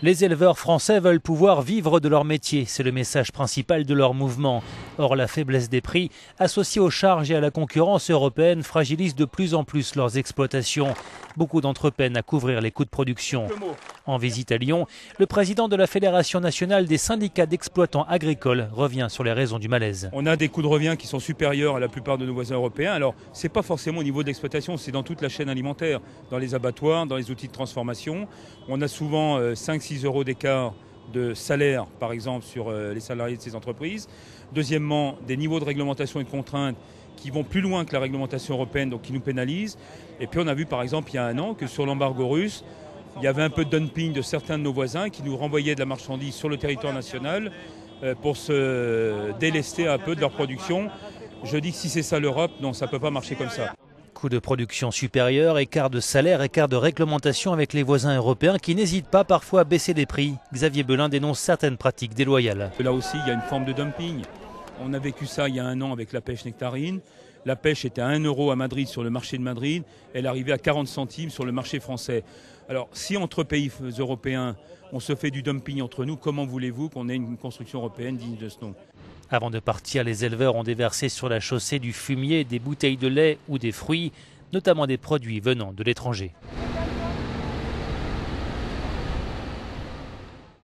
Les éleveurs français veulent pouvoir vivre de leur métier, c'est le message principal de leur mouvement. Or, la faiblesse des prix, associée aux charges et à la concurrence européenne, fragilise de plus en plus leurs exploitations. Beaucoup d'entre eux peinent à couvrir les coûts de production. En visite à Lyon, le président de la Fédération nationale des syndicats d'exploitants agricoles revient sur les raisons du malaise. On a des coûts de revient qui sont supérieurs à la plupart de nos voisins européens. Alors, ce n'est pas forcément au niveau de l'exploitation, c'est dans toute la chaîne alimentaire, dans les abattoirs, dans les outils de transformation. On a souvent 5-6 euros d'écart de salaire, par exemple, sur les salariés de ces entreprises. Deuxièmement, des niveaux de réglementation et de contraintes qui vont plus loin que la réglementation européenne, donc qui nous pénalisent. Et puis on a vu, par exemple, il y a un an, que sur l'embargo russe, il y avait un peu de dumping de certains de nos voisins qui nous renvoyaient de la marchandise sur le territoire national pour se délester un peu de leur production. Je dis que si c'est ça l'Europe, non, ça ne peut pas marcher comme ça. Coût de production supérieur, écart de salaire, écart de réglementation avec les voisins européens qui n'hésitent pas parfois à baisser les prix. Xavier Belin dénonce certaines pratiques déloyales. Là aussi, il y a une forme de dumping. On a vécu ça il y a un an avec la pêche nectarine. La pêche était à 1 euro à Madrid sur le marché de Madrid. Elle arrivait à 40 centimes sur le marché français. Alors, si entre pays européens, on se fait du dumping entre nous, comment voulez-vous qu'on ait une construction européenne digne de ce nom ? Avant de partir, les éleveurs ont déversé sur la chaussée du fumier, des bouteilles de lait ou des fruits, notamment des produits venant de l'étranger.